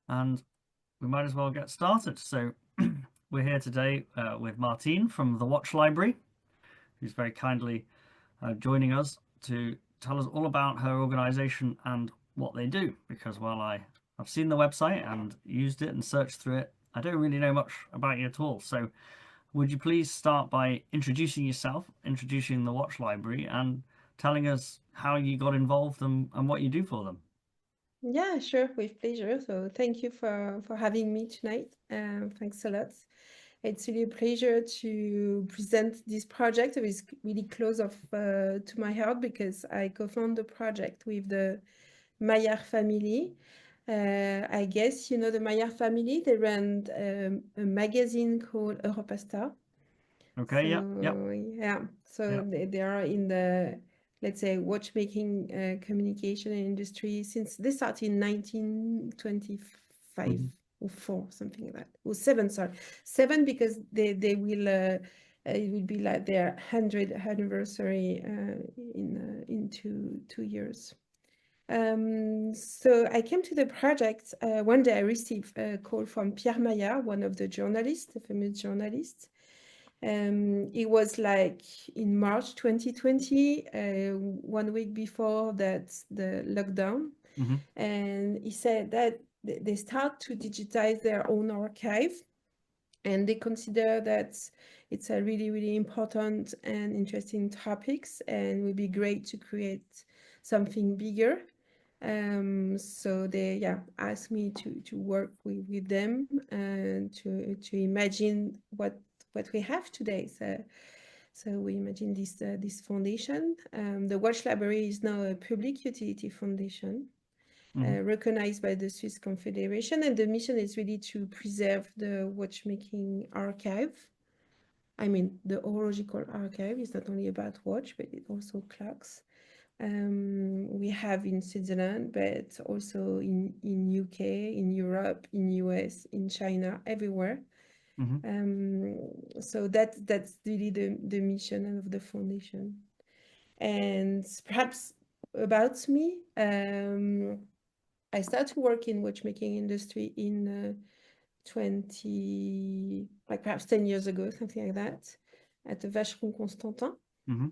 and we might as well get started. So we're here today with Martine from the Watch Library, who's very kindly joining us to tell us all about her organization and what they do. Because while I've seen the website and used it and searched through it, I don't really know much about you at all. So would you please start by introducing yourself, introducing the Watch Library, and telling us how you got involved and what you do for them? Yeah, sure, with pleasure. So thank you for having me tonight. Thanks a lot. It's really a pleasure to present this project. It is really close to my heart because I co-found the project with the Maillard family. I guess you know the Maillard family. They run a magazine called Europastar. Okay, yep, yep, So yeah, so yep. they are in the, let's say, watchmaking communication industry since they started in 1925 Mhm. or four, something like that. Or seven, sorry, seven because they will it will be like their 100th anniversary in 2 years. So I came to the project one day. I received a call from Pierre Maillard, one of the journalists, the famous journalist. It was like in March 2020, 1 week before that the lockdown, Mhm. and he said that they start to digitize their own archive, and they consider that it's a really, really important and interesting topics, and would be great to create something bigger. So they asked me to work with them and to imagine what we have today. So we imagine this foundation. The Watch Library is now a public utility foundation Mhm. recognized by the Swiss Confederation, and the mission is really to preserve the watchmaking archive. I mean, the horological archive is not only about watch, but it also clocks. We have in Switzerland, but also in UK, in Europe, in US, in China, everywhere. Mhm. Um, so that's really the mission of the foundation. And perhaps about me, I started to work in watchmaking industry in 20, like perhaps 10 years ago, something like that, at the Vacheron Constantin. Mhm.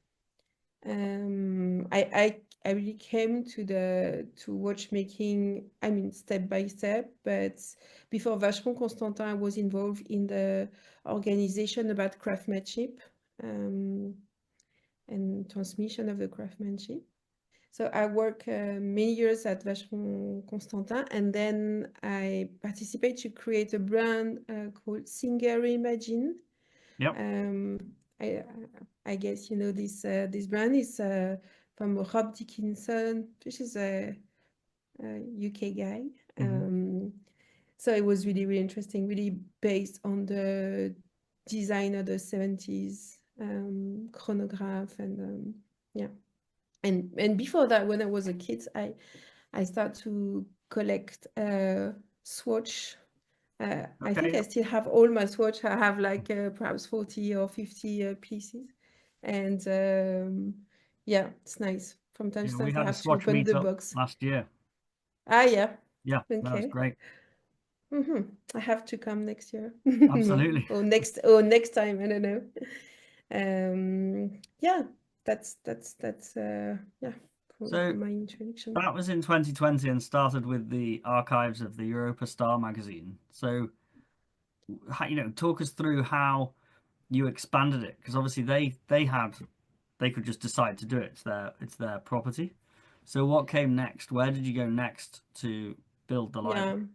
I really came to watchmaking, I mean, step by step, but before Vacheron Constantin, I was involved in the organization about craftsmanship um, and transmission of the craftsmanship. So I work many years at Vacheron Constantin, and then I participate to create a brand called Singer Imagine. Yep. Um, I, I guess you know this brand is from Rob Dickinson, which is a UK guy. Mhm. So it was really, really interesting, really based on the design of the 70s chronograph yeah. And before that, when I was a kid, I started to collect swatch. I Okay, think I yep. still have all my swatch. I have like perhaps 40 or 50 pieces. And yeah, it's nice. From time Yeah, to we time, I had a have to Swatch open the meetup box. last year. Ah, yeah. Yeah, that was Okay. great. hmm I have to come next year. Absolutely. Or next time. I don't know. Yeah, that's yeah, for So my introduction. that was in 2020 and started with the archives of the Europa Star magazine. So, talk us through how you expanded it because obviously they could just decide to do it. It's their property. So what came next? Where did you go next to build the Yeah. library?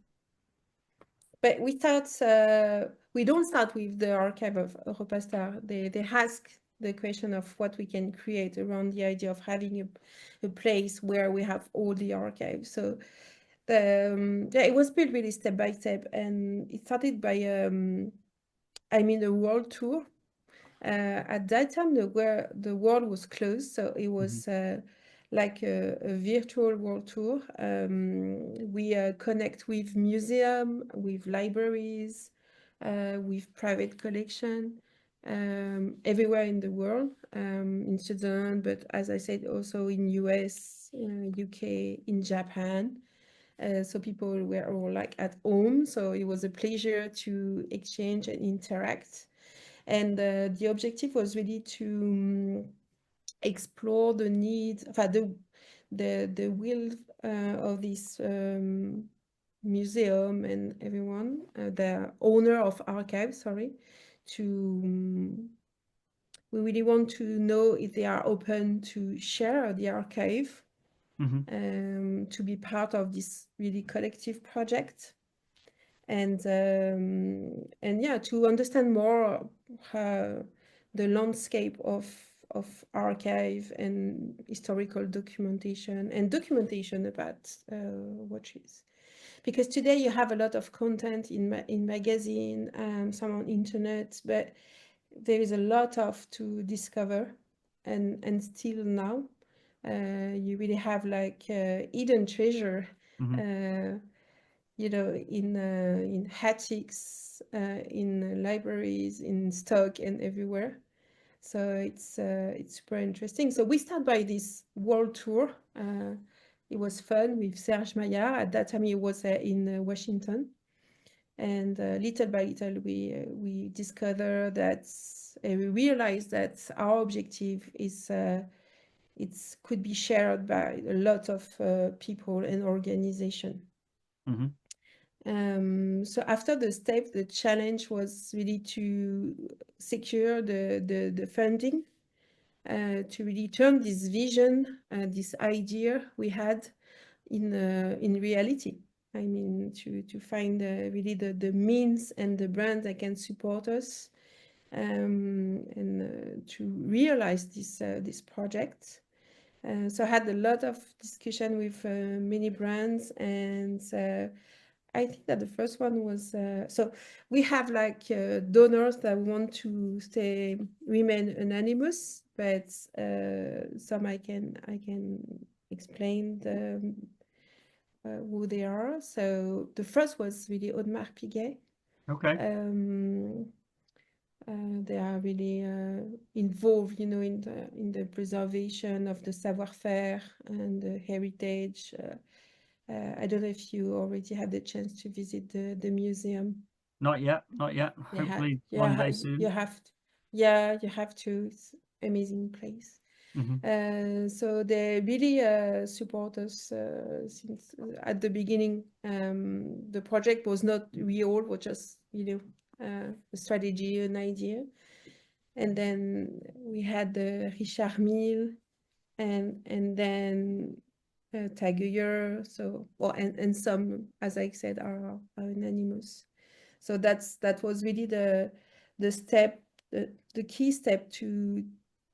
But we don't start with the archive of Europastar. They ask the question of what we can create around the idea of having a place where we have all the archives. So yeah, it was built really step by step, and it started by I mean a world tour. At that time, the world was closed, so it Mhm. was like a virtual world tour. We connect with museum, with libraries, with private collection, everywhere in the world, in Switzerland, but as I said, also in US, UK, in Japan. So people were all like at home. So it was a pleasure to exchange and interact. And the objective was really to explore the need, the will of this museum and everyone, the owner of archive, sorry, to we really want to know if they are open to share the archive, to be part of this really collective project, and yeah, to understand more the landscape of archive and historical documentation about watches. Because today you have a lot of content in magazine, some on internet, but there is a lot of to discover, and still now you really have like hidden treasure, in attics, in libraries, in stock, and everywhere. So it's super interesting. So we start by this world tour. It was fun with Serge Maillard. At that time, he was in Washington. And little by little, we discover that we realize that our objective is it could be shared by a lot of people and organization. So after the step, the challenge was really to secure the funding, to really turn this vision, this idea we had in reality. I mean, to find really the means and the brand that can support us, and to realize this project. So I had a lot of discussion with many brands, and I think that the first one was so we have like donors that want to remain anonymous, but some I can explain who they are. So the first was really Audemars Piguet. Okay. They are really involved, in the preservation of the savoir-faire and the heritage. I don't know if you already had the chance to visit the museum. Not yet. Hopefully one day soon. You have to. Yeah, you have to. It's amazing place. So they really support us since at the beginning. The project was not real, was just a strategy, an idea. And then we had Richard Mille, and then Tag Heuer. So and some, as I said, are anonymous. So that was really the step, the key step to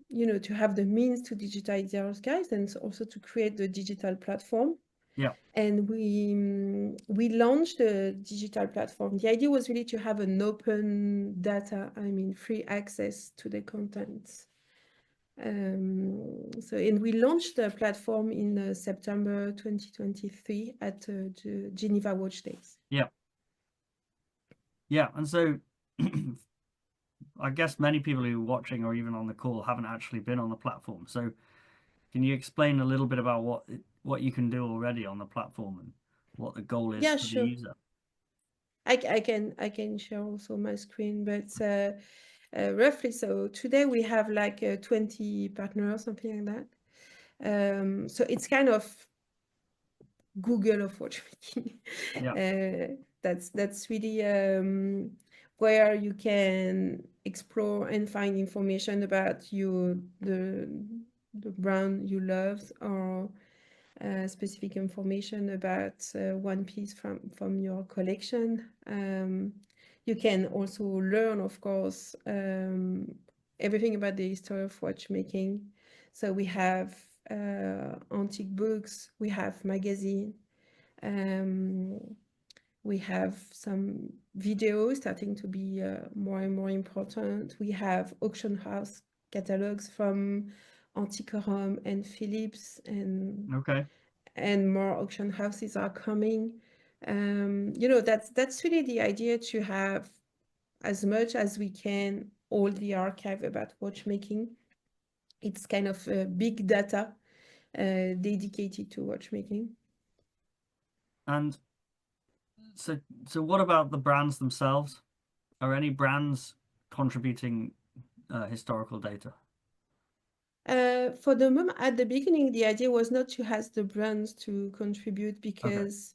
to have the means to digitize the archives, and also to create the digital platform. Yeah. And we launched the digital platform. The idea was really to have an open data, I mean, free access to the content. And we launched the platform in September 2023 at the Geneva Watch Days. Yeah. Yeah, and so I guess many people who are watching or even on the call haven't actually been on the platform. So can you explain a little bit about what you can do already on the platform and what the goal is for the user? I can share also my screen, but roughly, so today we have like 20 partners, something like that. So it's kind of Google of watchmaking. Yeah. That's really where you can explore and find information about the brand you love, or specific information about one piece from your collection. You can also learn, of course, everything about the history of watchmaking. So we have antique books, we have magazine, we have some videos starting to be more and more important. We have auction house catalogs from Antiquorum and Philips, and more auction houses are coming. That's really the idea, to have as much as we can all the archive about watchmaking. It's kind of a big data dedicated to watchmaking. And so what about the brands themselves? Are any brands contributing historical data? For the moment, at the beginning, the idea was not to ask the brands to contribute Okay. because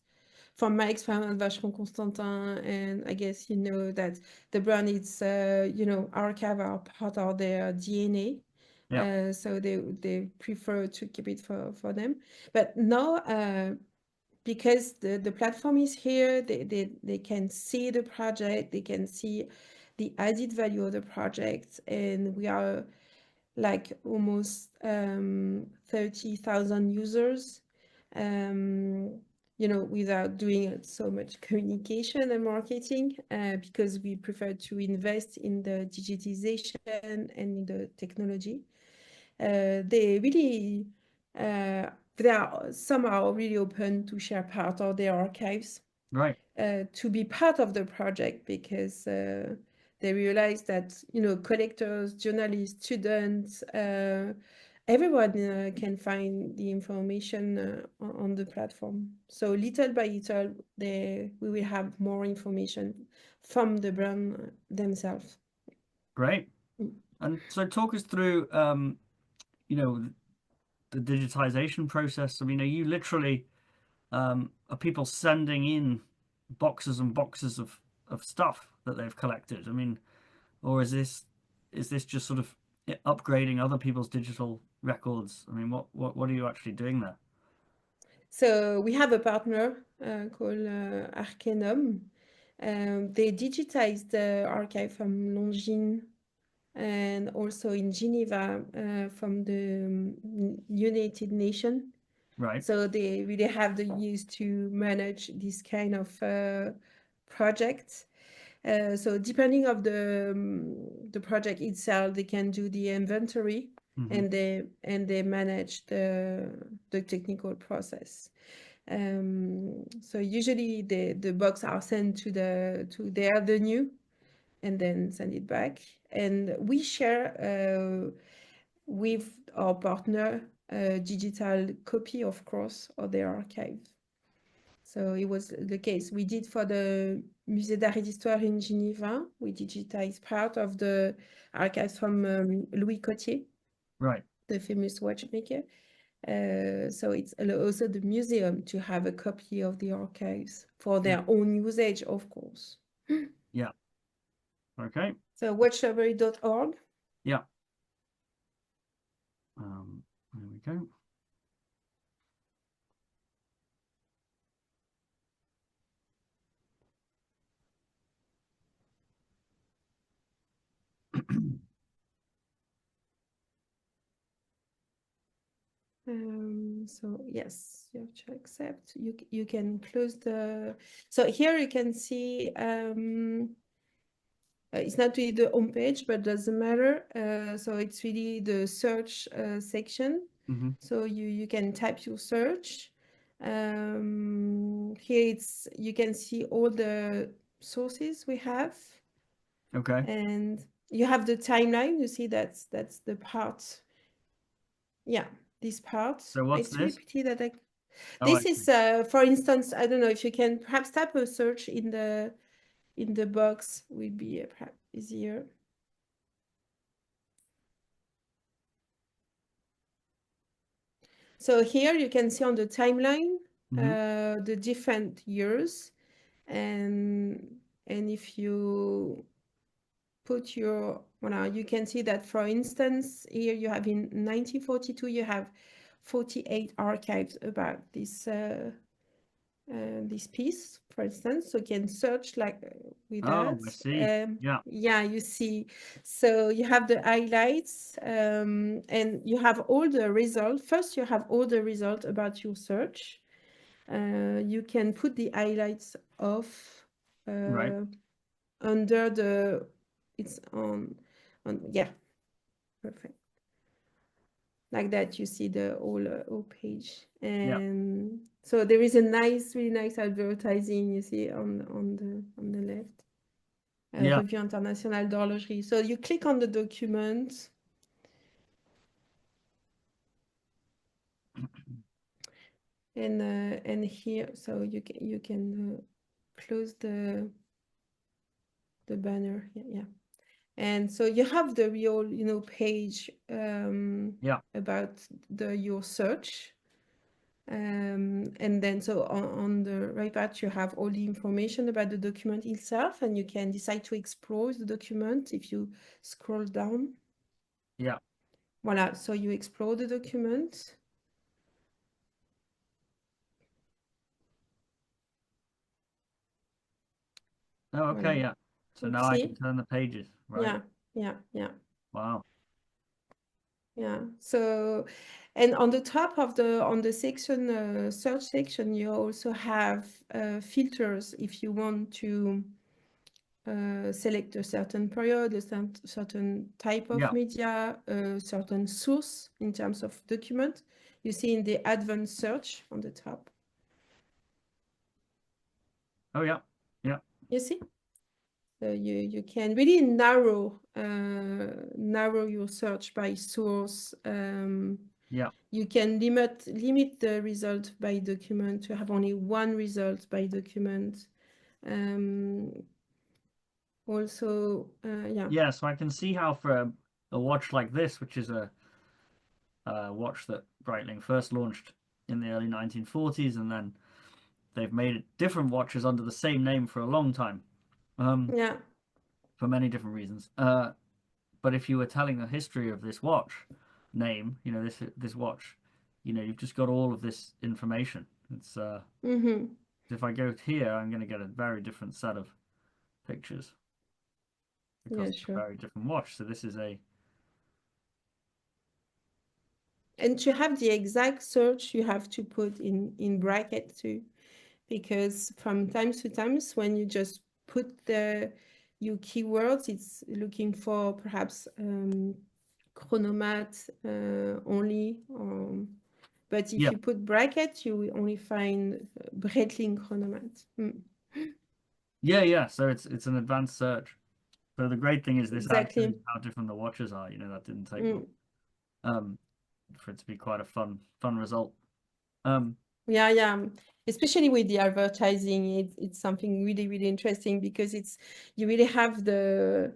from my experience, Vacheron Constantin, and I guess you know that the brand is, archive are part of their DNA. Yeah. So they prefer to keep it for them. But now, because the platform is here, they can see the project, they can see the added value of the project, and we are like almost 30,000 users, without doing so much communication and marketing, because we prefer to invest in the digitization and in the technology. They really, some are really open to share part of their archives, Right. to be part of the project, because they realize that collectors, journalists, students, everyone can find the information on the platform. So little by little, we will have more information from the brand themselves. Great. Mm. And so talk us through, the digitization process. I mean, are you literally, are people sending in boxes and boxes of stuff that they've collected? I mean, or is this just sort of upgrading other people's digital records? I mean, what are you actually doing there? So we have a partner called Arcanum. They digitized the archive from Longines and also in Geneva from the United Nations. Right. So they really have the use to manage this kind of project. So depending of the project itself, they can do the inventory, Hmm. and they manage the technical process. So usually the box are sent to their venue and then send it back. And we share with our partner a digital copy, of course, of their archive. So it was the case. We did for the Musée d'Art et d'Histoire in Geneva. We digitized part of the archives from Louis Cotier, Right. the famous watchmaker. So it's also the museum to have a copy of the archives for Yeah. their own usage, of course. Yeah. Okay. So watchlibrary.org. Yeah. There we go. So yes, you have to accept. You can close the. So here you can see. It's not really the home page, but doesn't matter. So it's really the search section. Hmm. So you can type your search. Here you can see all the sources we have, Okay. and you have the timeline. You see that's the part. Yeah, this part. So what's It's really this? pretty that Oh, I this see. is for instance, I don't know if you can perhaps type a search in the box, would be perhaps easier. So here you can see on the timeline Hmm. the different years, and if you put your, well, you can see that, for instance, here you have in 1942 you have 48 archives about this piece, for instance. So you can search like with Oh, that. I see. Yeah. Yeah, you see. So you have the highlights, and you have all the results. First, you have all the results about your search. You can put the highlights off Right. under the. It's yeah, perfect. Like that, you see the whole page, Yeah. and so there is a really nice advertising you see on the left. Yeah. Revue Internationale d'Horlogerie. So you click on the document. and here, so you can close the banner. Yeah. And so you have the real, page Yeah. about your search. And then so on the right part, you have all the information about the document itself, and you can decide to explore the document if you scroll down. Yeah. Voila, so you explore the document. Oh, okay. Voila. Yeah. So now I can Oopsie. turn the pages, right? Yeah. Wow. Yeah. So, and on the top of the section, search section, you also have filters if you want to select a certain period, a certain type of Yeah. media, a certain source in terms of document. You see in the advanced search on the top. Oh, yeah. Yeah. You see? So you can really narrow your search by source. Yeah. You can limit the result by document to have only one result by document. Also, yeah. Yeah. So I can see how for a watch like this, which is a watch that Breitling first launched in the early 1940s, and then they've made different watches under the same name for a long time, Yeah. for many different reasons. But if you were telling the history of this watch name, this watch, you've just got all of this information. It's Mm-hmm. if I go here, I'm going to get a very different set of pictures because Yeah, it's a sure. very different watch. So this is a And to have the exact search, you have to put in bracket too, because from time to times when you just put your keywords, it's looking for perhaps chronomat only. But if yeah, you put bracket, you will only find Breitling chronomat. yeah. So it's an advanced search. So the great thing is this ad shows Exactly. how different the watches are. That didn't take long. Mm. For it to be quite a fun result. Yeah. Especially with the advertising, it's something really, really interesting because you really have the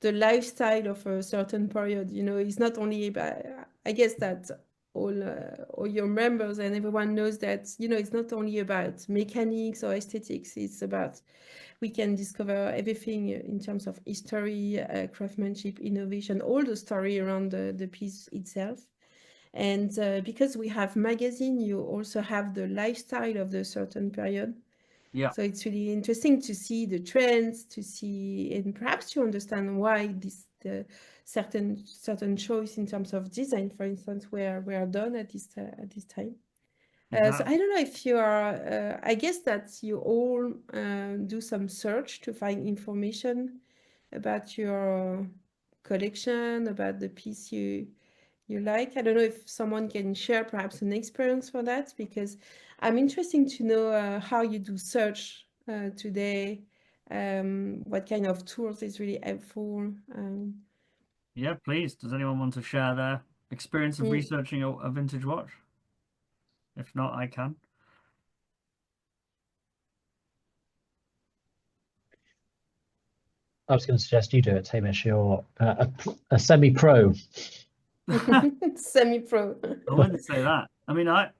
lifestyle of a certain period. It's not only about, I guess that all your members and everyone knows that, it's not only about mechanics or aesthetics. It's about, we can discover everything in terms of history, craftsmanship, innovation, all the story around the piece itself. And because we have magazine, you also have the lifestyle of the certain period. Yeah, So it's really interesting to see the trends, to see, and perhaps to understand why the certain choice in terms of design, for instance, were done at this time. So exactly. I don't know if you are. I guess that you all do some search to find information about your collection, about the piece you like. I don't know if someone can share perhaps an experience for that, because I'm interested to know how you do search today, what kind of tools is really helpful. Yeah, please. Does anyone want to share their experience of Mm. researching a vintage watch? If not, I can. I was going to suggest you do it, Hamish. You're a semi-pro. Semi-pro. I wouldn't say that. I mean, I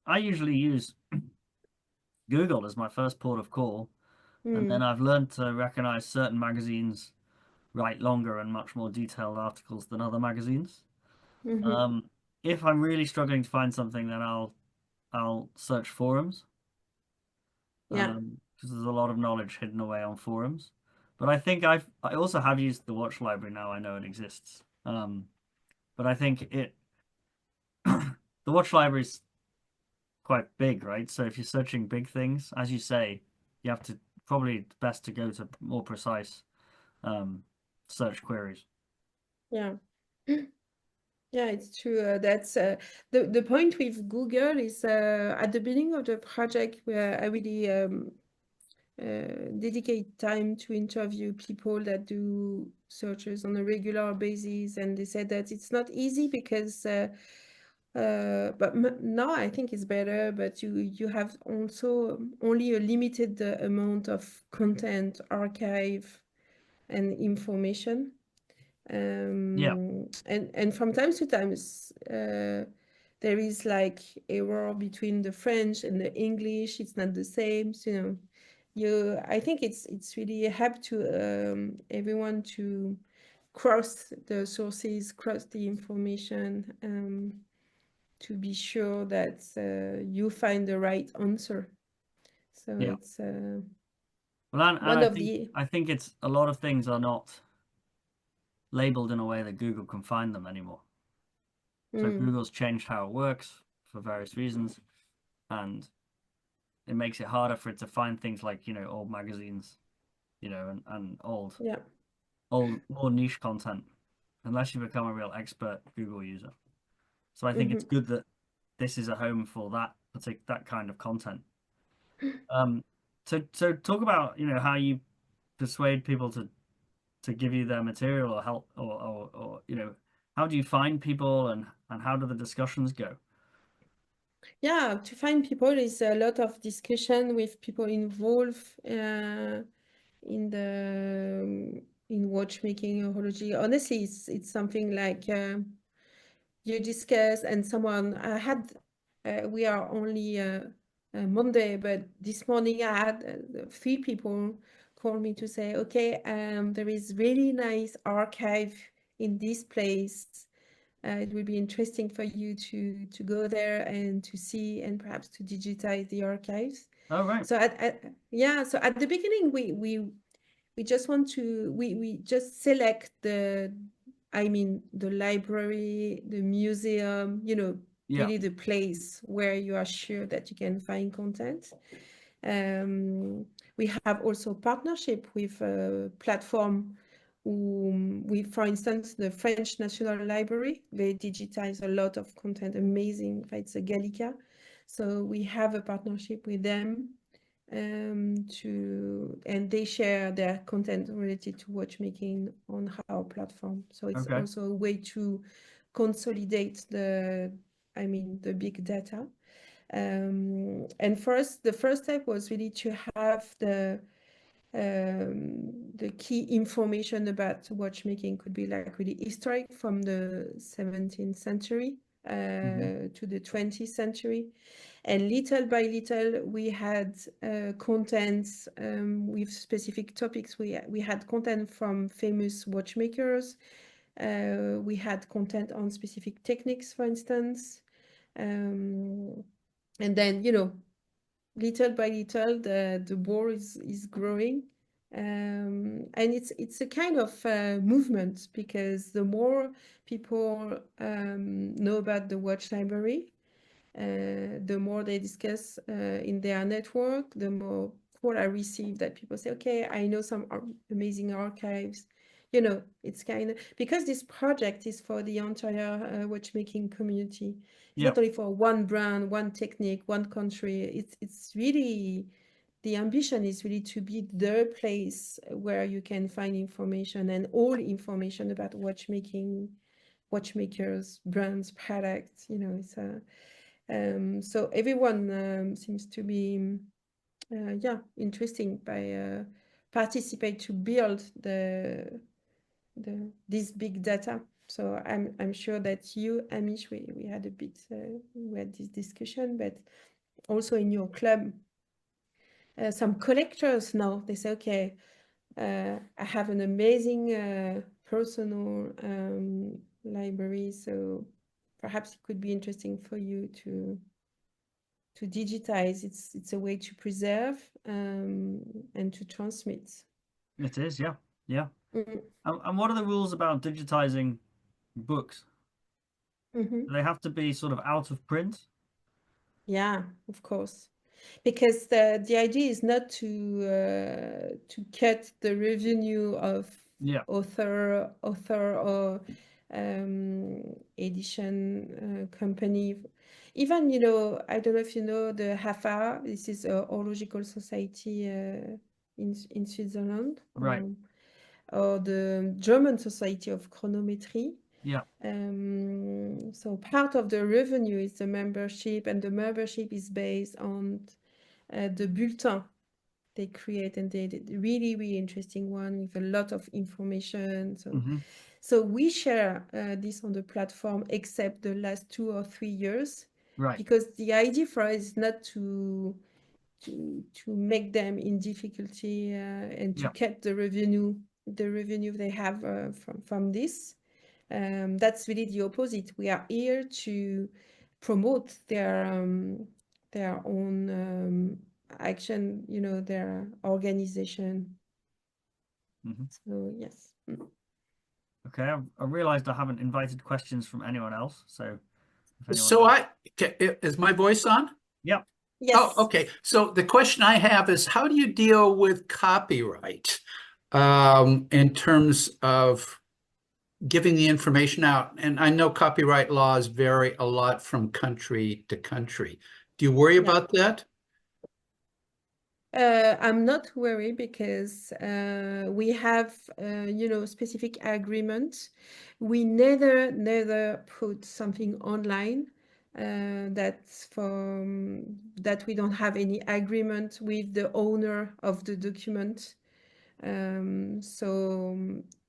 I usually use Google as my first port of call, and then Mm. I've learned to recognize certain magazines write longer and much more detailed articles than other magazines. Mm-hmm. Um, if I'm really struggling to find something, then I'll search forums, Yeah. because there's a lot of knowledge hidden away on forums. But I think I also have used the watch library now. I know it exists. But I think the watch library is quite big, right? So if you're searching big things, as you say, you have to probably best to go to more precise search queries. Yeah. Yeah, it's true. That's the point with Google is at the beginning of the project where I really dedicate time to interview people that do searches on a regular basis, and they said that it's not easy because But now I think it's better, but you have also only a limited amount of content, archive, and information. And from time to time, there is like error between the French and the English. It's not the same. So, I think it's really help to everyone to cross the sources, cross the information, to be sure that you find the right answer. So Yeah. it's Well, and one of I think it's a lot of things are not labeled in a way that Google can find them anymore. So Google's changed how it works for various reasons, and it makes it harder for it to find things like, old magazines, and old, more niche content, unless you become a real expert Google user. So I think it's good that this is a home for that kind of content. So talk about, how you persuade people to give you their material or help, or how do you find people, and how do the discussions go? Yeah, to find people is a lot of discussion with people involved in watchmaking horology. Honestly, it's something like you discuss, and someone we are only Monday, but this morning I had 3 people call me to say, okay, there is really nice archive in this place. It will be interesting for you to go there and to see, and perhaps to digitize the archives. Oh, right. So so at the beginning we just want to we just select the library, the museum, really the place where you are sure that you can find content. We have also partnership with a platform for instance, the French National Library. They digitize a lot of content, amazing. It's a Gallica. So we have a partnership with them, and they share their content related to watchmaking on our platform. So it's also a way to consolidate the big data. And for us, the first step was really to have the key information about watchmaking. Could be like really historic from the 17th century to the 20th century. And little by little, we had contents with specific topics. We had content from famous watchmakers. We had content on specific techniques, for instance. And then, little by little, the board is growing. And it's a kind of movement, because the more people know about the watch library, the more they discuss in their network, the more call I receive that people say, okay, I know some amazing archives. It's kind of, because this project is for the entire watchmaking community. It's not only for one brand, one technique, one country. It's really, the ambition is really to be the place where you can find information, and all information about watchmaking, watchmakers, brands, products. It's a so everyone seems to be interesting by participate to build this big data. So I'm sure that you, Amish, we had a bit we had this discussion, but also in your club, some collectors now, they say, okay, I have an amazing personal library, so perhaps it could be interesting for you to digitize. It's a way to preserve and to transmit. It is, yeah. And what are the rules about digitizing books? Do they have to be sort of out of print? Yeah, of course, because the idea is not to cut the revenue of author or edition company. Even, I don't know if you know the HAFA. This is a horological society in Switzerland. Right. Or the German Society of Chronometry. Yeah. So part of the revenue is the membership, and the membership is based on the bulletin they create, and they did really, really interesting one with a lot of information. So we share this on the platform, except the last 2 or 3 years, Right. because the idea for us is not to make them in difficulty and to Yeah. cut the revenue they have from this. That's really the opposite. We are here to promote their own action, you know, their organization. So yes. Okay, I realized I haven't invited questions from anyone else, so if anyone So else... is my voice on? Yeah. Yes. Oh, okay. So the question I have is, how do you deal with copyright in terms of giving the information out? And I know copyright laws vary a lot from country to country. Do you worry about that? I'm not worried because we have, you know, specific agreement. We never put something online that we don't have any agreement with the owner of the document. So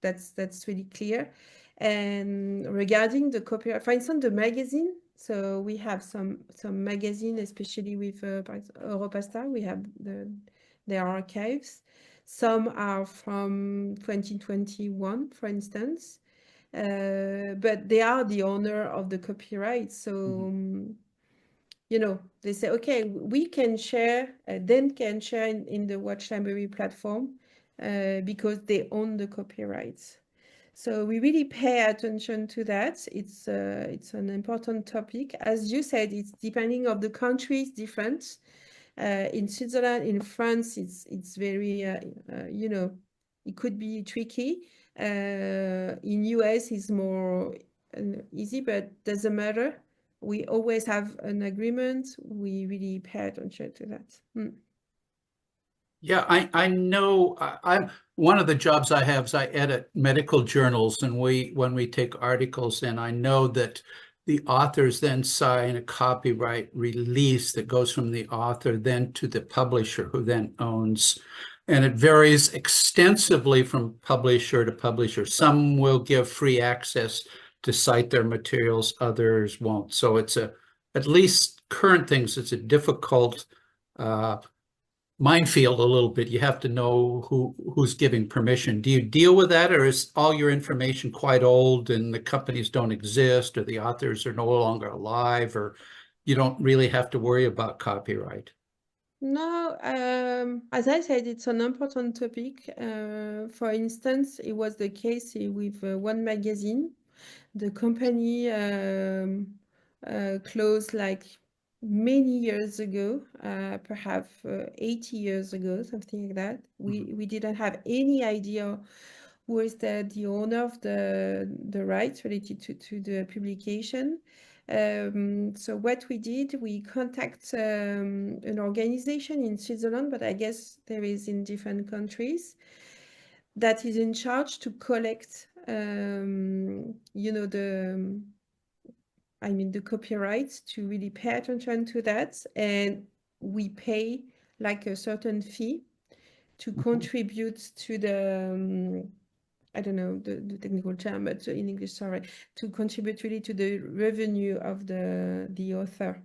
that's really clear. And regarding the copyright, for instance, the magazine. So we have some magazine, especially with Europastar. We have their archives. Some are from 2021, for instance, but they are the owner of the copyright. So you know, they say, okay, we can share, then can share in the Watch Library platform because they own the copyrights. So we really pay attention to that. It's an important topic. As you said, it's depending on the country, it's different. In Switzerland, in France, it's very, you know, it could be tricky. In US, it's more easy, but doesn't matter. We always have an agreement. We really pay attention to that. Yeah, I know. I'm one of the jobs I have is I edit medical journals, and when we take articles in, I know that the authors then sign a copyright release that goes from the author then to the publisher, who then owns. And it varies extensively from publisher to publisher. Some will give free access to cite their materials, others won't. So it's at least current things, it's a difficult minefield a little bit. You have to know who's giving permission. Do you deal with that, or is all your information quite old and the companies don't exist, or the authors are no longer alive, or you don't really have to worry about copyright? No, as I said, it's an important topic. For instance, it was the case with one magazine. The company closed like many years ago, perhaps 80 years ago, something like that. We didn't have any idea who was the owner of the rights related to the publication. So what we did, we contact an organization in Switzerland, but I guess there is in different countries, that is in charge to collect, you know, the copyrights, to really pay attention to that. And we pay like a certain fee to contribute to the, I don't know the technical term, but in English, sorry, to contribute really to the revenue of the author.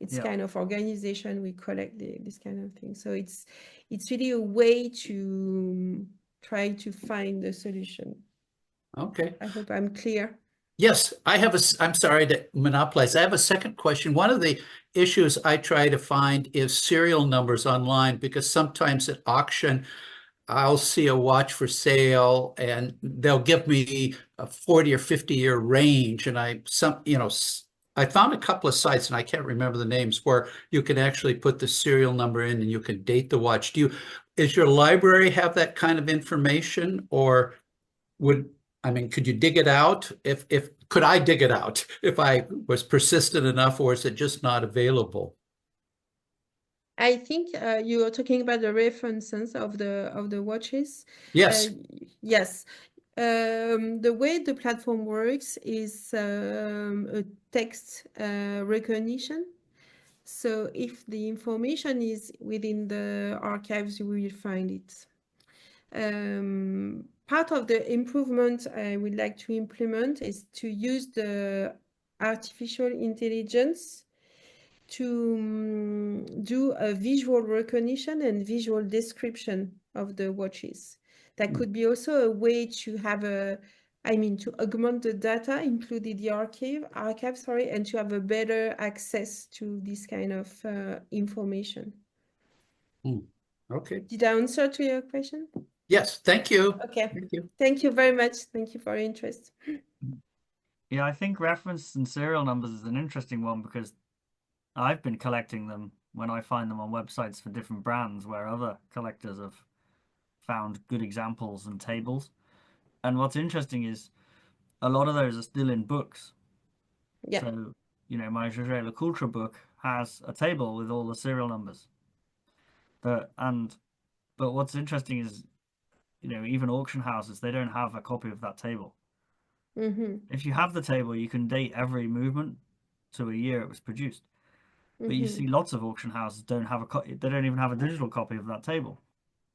It's kind of organization, we collect this kind of thing. So it's really a way to try to find a solution. Okay. I hope I'm clear. Yes, I'm sorry to monopolize. I have a second question. One of the issues I try to find is serial numbers online, because sometimes at auction, I'll see a watch for sale and they'll give me a 40 or 50-year range. And I found a couple of sites, and I can't remember the names, where you can actually put the serial number in and you can date the watch. Is your library have that kind of information, or could you dig it out? Could I dig it out if I was persistent enough, or is it just not available? I think you are talking about the references of the watches. Yes. Yes. The way the platform works is a text recognition. So if the information is within the archives, you will find it. Part of the improvement I would like to implement is to use the artificial intelligence to do a visual recognition and visual description of the watches. That could be also a way to have to augment the data, including the archive, and to have a better access to this kind of information. Okay. Did I answer to your question? Yes, thank you. Okay. Thank you. Thank you very much. Thank you for your interest. Yeah, I think reference and serial numbers is an interesting one because I've been collecting them when I find them on websites for different brands where other collectors have found good examples and tables. And what's interesting is a lot of those are still in books. Yeah. So, my Jaeger-LeCoultre book has a table with all the serial numbers. But what's interesting is, even auction houses, they don't have a copy of that table. Mm-hmm. If you have the table, you can date every movement to a year it was produced. But you see lots of auction houses don't have they don't even have a digital copy of that table.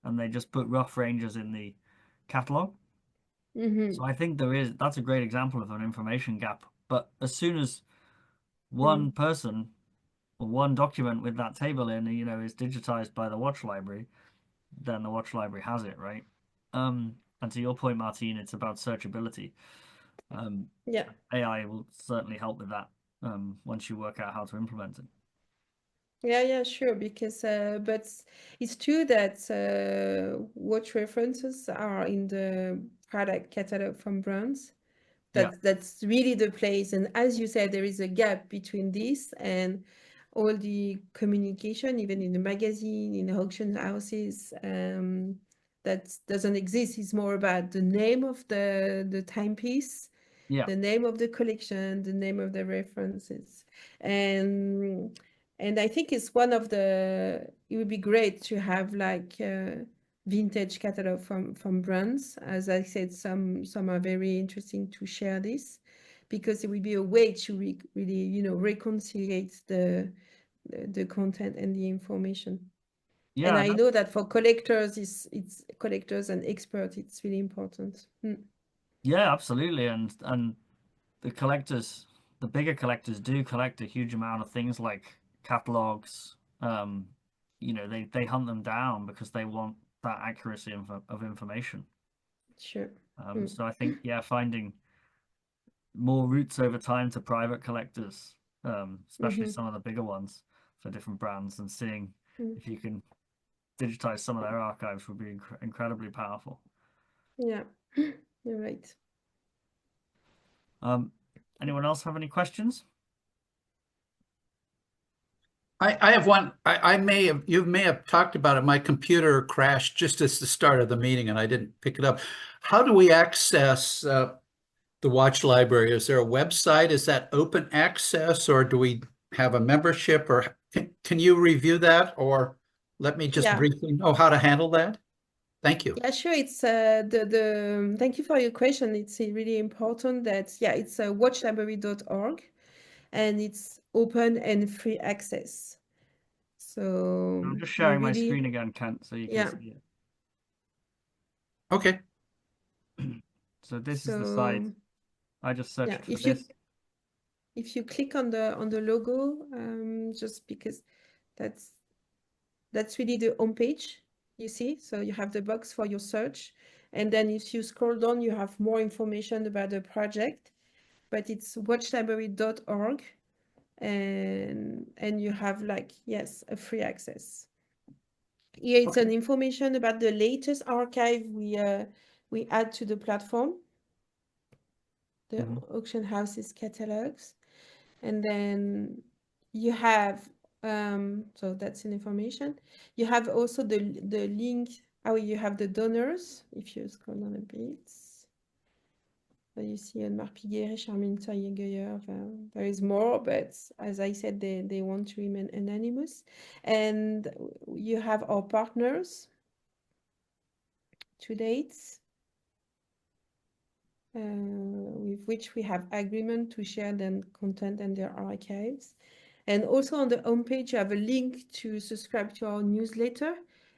And they just put rough ranges in the catalog. So I think that's a great example of an information gap. But as soon as one person or one document with that table in, is digitized by the Watch Library, then the Watch Library has it, right? And to your point, Martine, it's about searchability. Yeah. AI will certainly help with that once you work out how to implement it. Yeah, sure. Because but it's true that watch references are in the product catalog from brands. That's really the place. And as you said, there is a gap between this and all the communication, even in the magazine, in auction houses, that doesn't exist. It's more about the name of the timepiece, the name of the collection, the name of the references. And I think it's it would be great to have like vintage catalog from brands. As I said, some are very interesting to share this because it will be a way to really reconcile the content and the information. Yeah, and I know that for collectors, it's collectors and experts, it's really important. Yeah, absolutely. And the bigger collectors do collect a huge amount of things like catalogs. They hunt them down because they want that accuracy of information. Sure. So I think, finding more routes over time to private collectors, especially some of the bigger ones for different brands, and seeing if you can digitize some of their archives would be incredibly powerful. Yeah, you're right. Anyone else have any questions? I have one. You may have talked about it. My computer crashed just at the start of the meeting and I didn't pick it up. How do we access the Watch Library? Is there a website? Is that open access, or do we have a membership? Or can you review that, or let me just briefly know how to handle that? Thank you. Yeah, sure. It's thank you for your question. It's really important that it's watchlibrary.org, and it's open and free access. So I'm just sharing my screen again, Kent, so you can see it. Okay. So this is the site. I just searched for this. If you click on the logo, just because that's really the home page, you see. So you have the box for your search, and then if you scroll down, you have more information about the project. But it's watchlibrary.org, and you have a free access. Here it's an information about the latest archive we add to the platform, the auction houses catalogs. And then you have so that's an information. You have also the link how you have the donors. If you scroll down a bit, so you see Anne-Marc Piguet, Charmaine Toyer-Geyer. There is more, but as I said, they want to remain anonymous. And you have our partners to date. with which we have agreement to share their content and their archives. And also on the homepage, you have a link to subscribe to our newsletter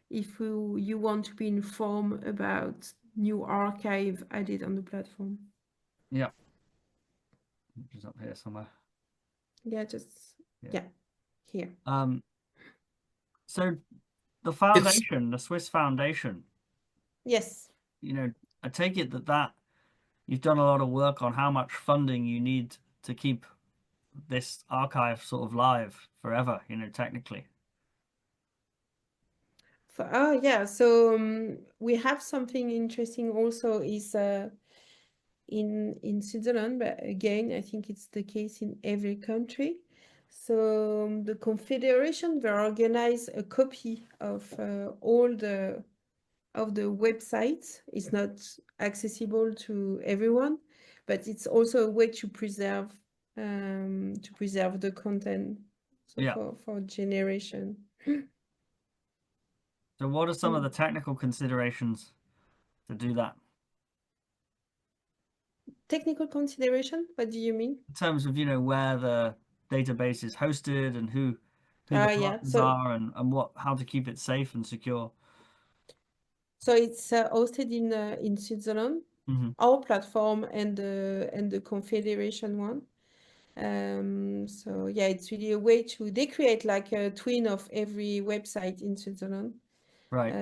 if you want to be informed about new archive added on the platform. Yeah. Which is up here somewhere. Yeah, just Yeah. here. So the foundation, the Swiss Foundation, Yes. you know, I take it that you've done a lot of work on how much funding you need to keep this archive sort of live forever, you know, technically. Yeah, so we have something interesting also is in Switzerland, but again, I think it's the case in every country. So the Confederation will organize a copy of all the websites. It's not accessible to everyone, but it's also a way to preserve the content. So Yeah. for generation. So what are some of the technical considerations to do that? Technical consideration? What do you mean? In terms of, you know, where the database is hosted and who the Yeah. partners are and how to keep it safe and secure. So it's hosted in Switzerland, our platform and the Confederation one. So yeah, it's really a way they create like a twin of every website in Switzerland. Right.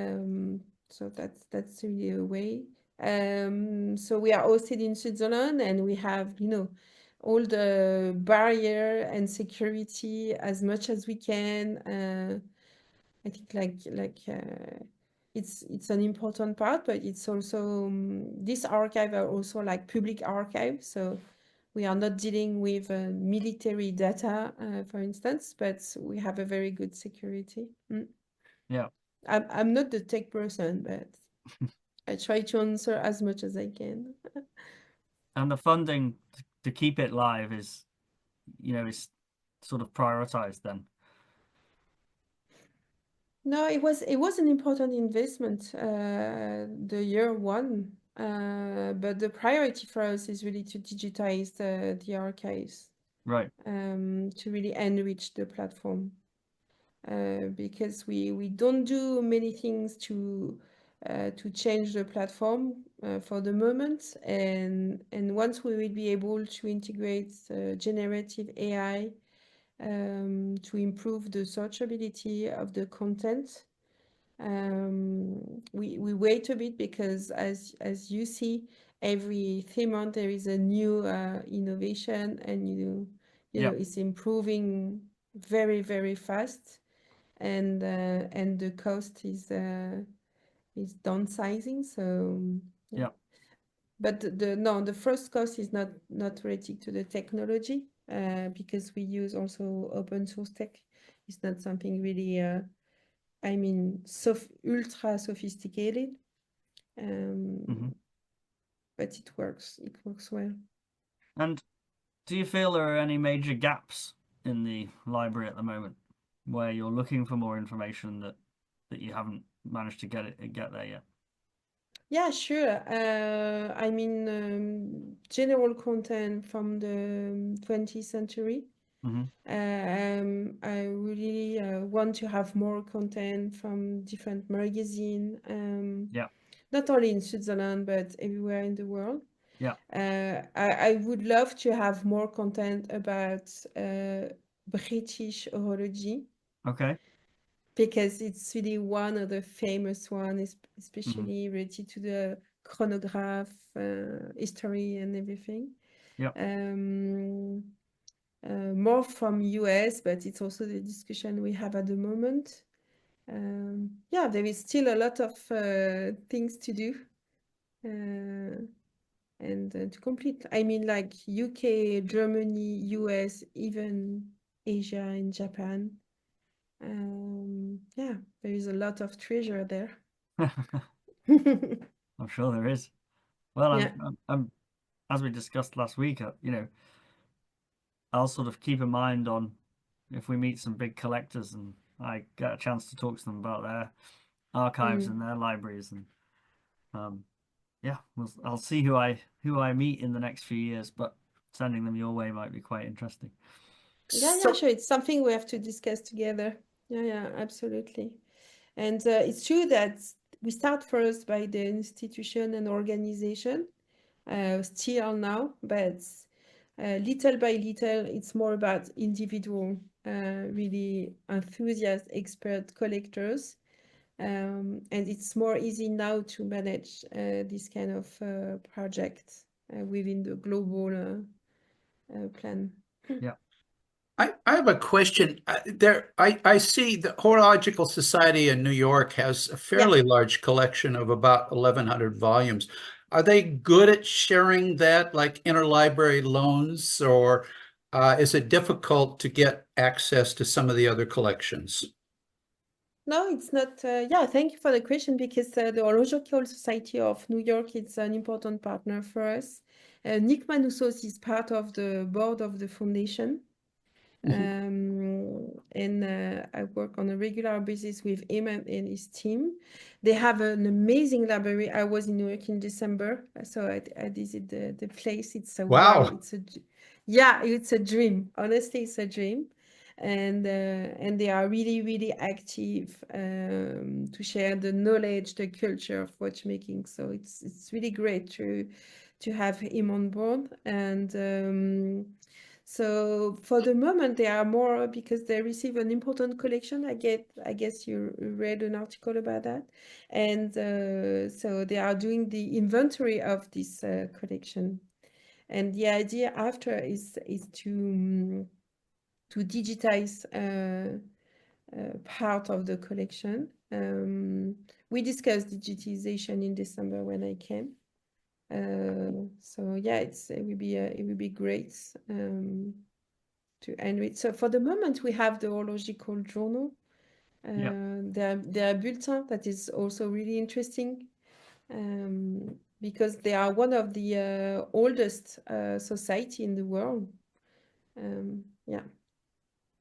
So that's really a way. So we are hosted in Switzerland and we have, you know, all the barrier and security as much as we can. I think it's an important part, but it's also this archive are also like public archive, so we are not dealing with military data, for instance, but we have a very good security. Yeah. I'm not the tech person, but I try to answer as much as I can. And the funding to keep it live is, you know, is sort of prioritized then. No, it was an important investment, the year one, but the priority for us is really to digitize the archives, Right. to really enrich the platform, because we don't do many things to change the platform for the moment, and once we will be able to integrate generative AI to improve the searchability of the content. We wait a bit because as you see, every 3 months there is a new innovation, and you know it's improving very, very fast, and the cost is downsizing. So Yeah. But the first cost is not related to the technology, because we use also open source tech. It's not something really I mean, ultra sophisticated, but it works. It works well. And do you feel there are any major gaps in the library at the moment where you're looking for more information that you haven't managed to get there yet? Yeah, sure. I mean, general content from the 20th century. I really want to have more content from different magazines. Yeah. Not only in Switzerland, but everywhere in the world. Yeah. I would love to have more content about British horology. Okay. Because it's really one of the famous ones, especially related to the chronograph history and everything. Yeah. More from US, but it's also the discussion we have at the moment. Yeah, there is still a lot of things to do and to complete. I mean, like UK, Germany, US, even Asia and Japan. Yeah, there is a lot of treasure there. I'm sure there is. Well, Yeah. I'm as we discussed last week, you know, I'll sort of keep in mind on if we meet some big collectors and I get a chance to talk to them about their archives and their libraries, and yeah, I'll see who I meet in the next few years, but sending them your way might be quite interesting. Yeah, sure. It's something we have to discuss together. Yeah, absolutely. And it's true that we start first by the institution and organization, still now, but little by little, it's more about individual, really enthusiast, expert collectors. And it's more easy now to manage this kind of project within the global plan. Yeah. I have a question. I see the Horological Society in New York has a fairly large collection of about 1,100 volumes. Are they good at sharing that, like interlibrary loans, or is it difficult to get access to some of the other collections? No, it's not. Yeah, thank you for the question, because the Horological Society of New York is an important partner for us. Nick Manoussos is part of the board of the foundation. And I work on a regular basis with him and his team. They have an amazing library. I was in New York in December, so I visited the place. It's a Wow. It's a dream. Honestly, it's a dream. And they are really, really active to share the knowledge, the culture of watchmaking. So it's really great to have him on board. And so for the moment, they are more because they receive an important collection. I guess you read an article about that. And so they are doing the inventory of this collection. And the idea after is to digitize part of the collection. We discussed digitization in December when I came. So yeah, it would be great to enrich. So for the moment, we have the Horological Journal, their bulletin that is also really interesting, because they are one of the oldest society in the world. Yeah.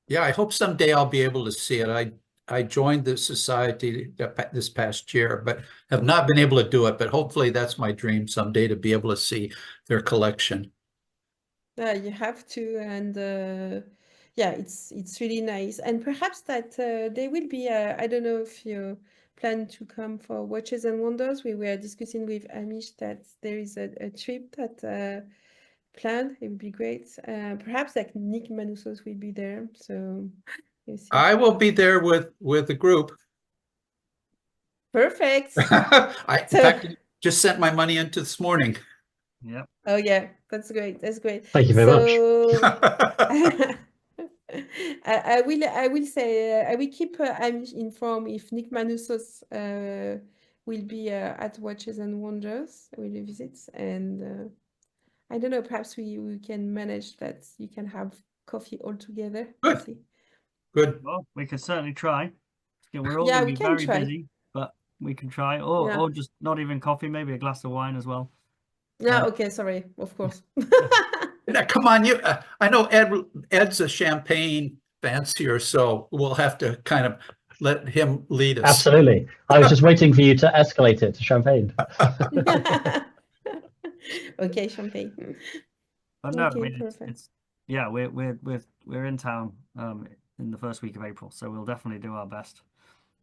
Yeah, I hope someday I'll be able to see it. I joined the society this past year, but have not been able to do it. But hopefully that's my dream someday, to be able to see their collection. Yeah, you have to, and yeah, it's really nice. And perhaps that there will be I don't know if you plan to come for Watches and Wonders. We were discussing with Amish that there is a trip that planned. It would be great. Perhaps like Nick Manoussos will be there. So you see. I will be there with the group. Perfect. In fact, just sent my money into this morning. Yeah. Oh yeah, that's great. That's great. Thank you very much. I will say I will keep Amish informed if Nick Manoussos will be at Watches and Wonders, will visit, and I don't know, perhaps we can manage that you can have coffee all together. Good. We'll see. Good. Well, we could certainly try. We're all Yeah, going to we be can very try. busy, but we can try, or Yeah. just not even coffee, maybe a glass of wine as well. Yeah, okay, sorry, of course. Now, come on, I know Ed's a champagne fancier, so we'll have to kind of let him lead us. Absolutely. I was just waiting for you to escalate it to champagne. Okay, champagne. But no, Okay, perfect. it's yeah, we're in town in the first week of April, so we'll definitely do our best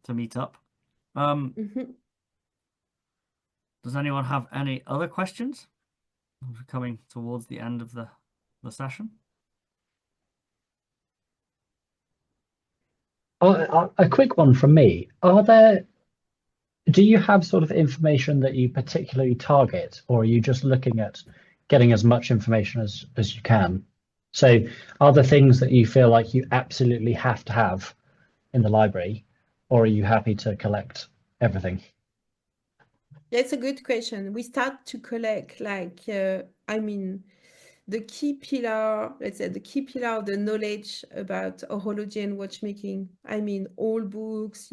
to meet up. Does anyone have any other questions? We're coming towards the end of the session. A quick one from me. Do you have sort of information that you particularly target, or are you just looking at getting as much information as you can? So are there things that you feel like you absolutely have to have in the library, or are you happy to collect everything? Yeah, it's a good question. We start to collect the key pillar, let's say the key pillar of the knowledge about horology and watchmaking. All books,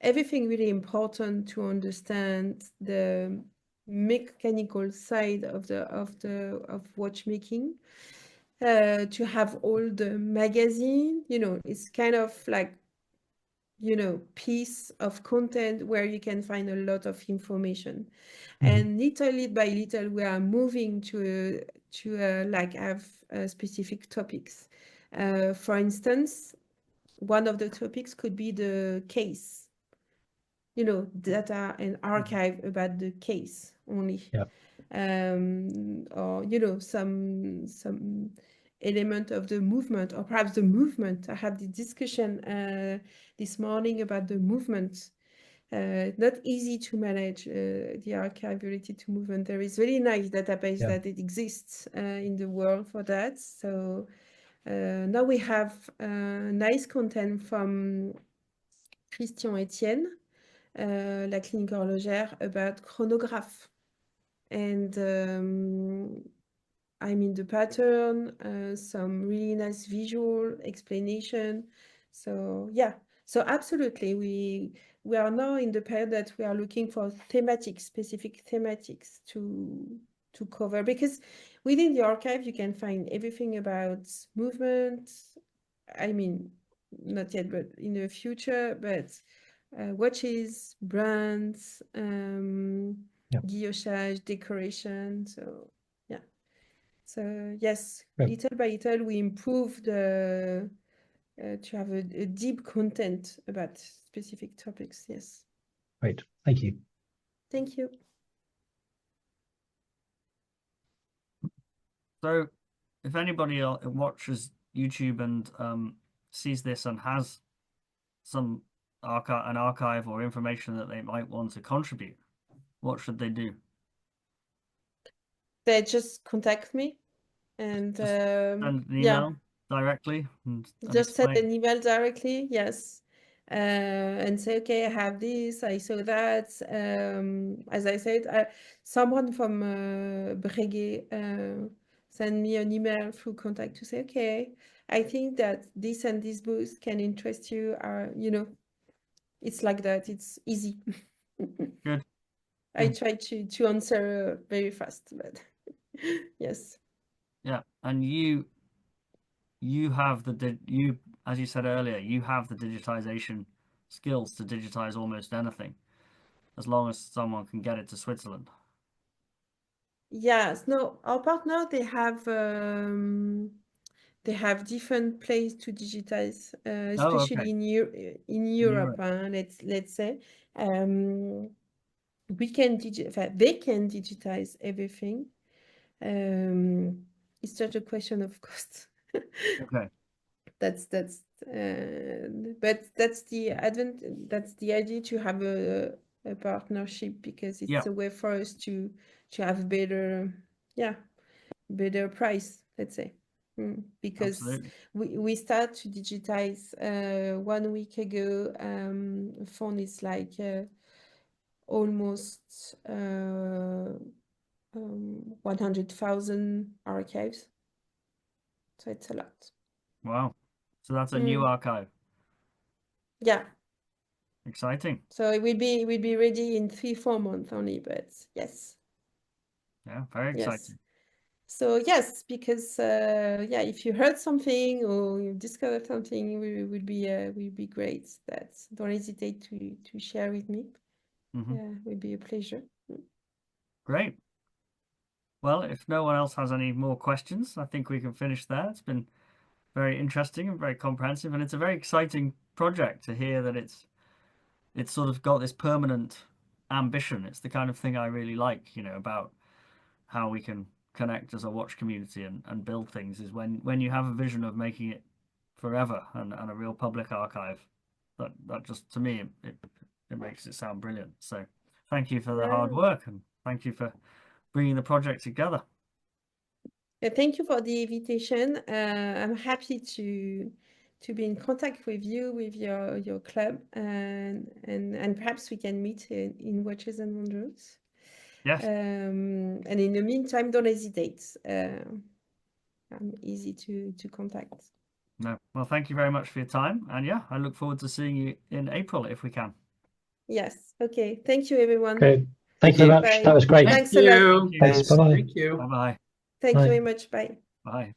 everything really important to understand the mechanical side of watchmaking. To have all the magazine, it's kind of like you know, piece of content where you can find a lot of information. Mhm. And little by little, we are moving to like have specific topics. For instance, one of the topics could be the case, you know, data and archive about the case only. Yeah. Or, you know, some element of the movement, or perhaps the movement. I had the discussion this morning about the movement. Not easy to manage the archive related to movement. There is really nice database Yeah. that it exists in the world for that. So now we have nice content from Christian Etienne, La Clinique Horlogère, about chronograph. And I mean the pattern, some really nice visual explanation. So yeah, so absolutely, we are now in the period that we are looking for specific thematics to cover, because within the archive you can find everything about movement. I mean, not yet, but in the future, but watches, brands, Yeah. guillochage, decoration. So yeah. So yes, Yeah. little by little, we improve the to have a deep content about specific topics. Yes. Great. Thank you. Thank you. So, if anybody watches YouTube and sees this and has some an archive or information that they might want to contribute, what should they do? They just contact me and Just Send an yeah, email directly and just send explain. an email directly. Yes. And say, okay, I have this, I saw that. As I said, someone from Breguet sent me an email through contact to say, okay, I think that this and this booth can interest you. You know, it's like that. It's easy. Good. I try to answer very fast, but yes. Yeah, and you have as you said earlier, you have the digitization skills to digitize almost anything, as long as someone can get it to Switzerland. Yes, no, our partner, they have different places to digitize, especially okay. in Europe, let's say. They can digitize everything. It's just a question of cost. Okay. But that's the idea, to have a partnership, because it's Yeah. a way for us to have better price, let's say. Because Absolutely. we start to digitize 1 week ago. Phone is like almost 100,000 archives. So it's a lot. Wow. So that's a new archive. Yeah. Exciting. So it will be ready in 3-4 months only, but yes. Yeah, very exciting. Yes. So yes, because yeah, if you heard something or you discovered something, it would be great. Don't hesitate to share with me. Yeah, it would be a pleasure. Great. Well, if no one else has any more questions, I think we can finish there. It's been very interesting and very comprehensive, and it's a very exciting project to hear that it's sort of got this permanent ambition. It's the kind of thing I really like, you know, about how we can connect as a watch community and build things, is when you have a vision of making it forever and a real public archive. That just, to me, it makes it sound brilliant. So thank you for the hard work, and thank you for bringing the project together. Thank you for the invitation. I'm happy to be in contact with you, with your club, and perhaps we can meet in Watches and Wonders. Yes. And in the meantime, don't hesitate. I'm easy to contact. No. Well, thank you very much for your time, and yeah, I look forward to seeing you in April if we can. Yes. Okay. Thank you, everyone. Okay. Thank you very much. Bye. That was great. Thanks a lot. Thank you. Thanks. Bye-bye. Thank you. Bye-bye. Thank you Bye. very much. Bye. Bye.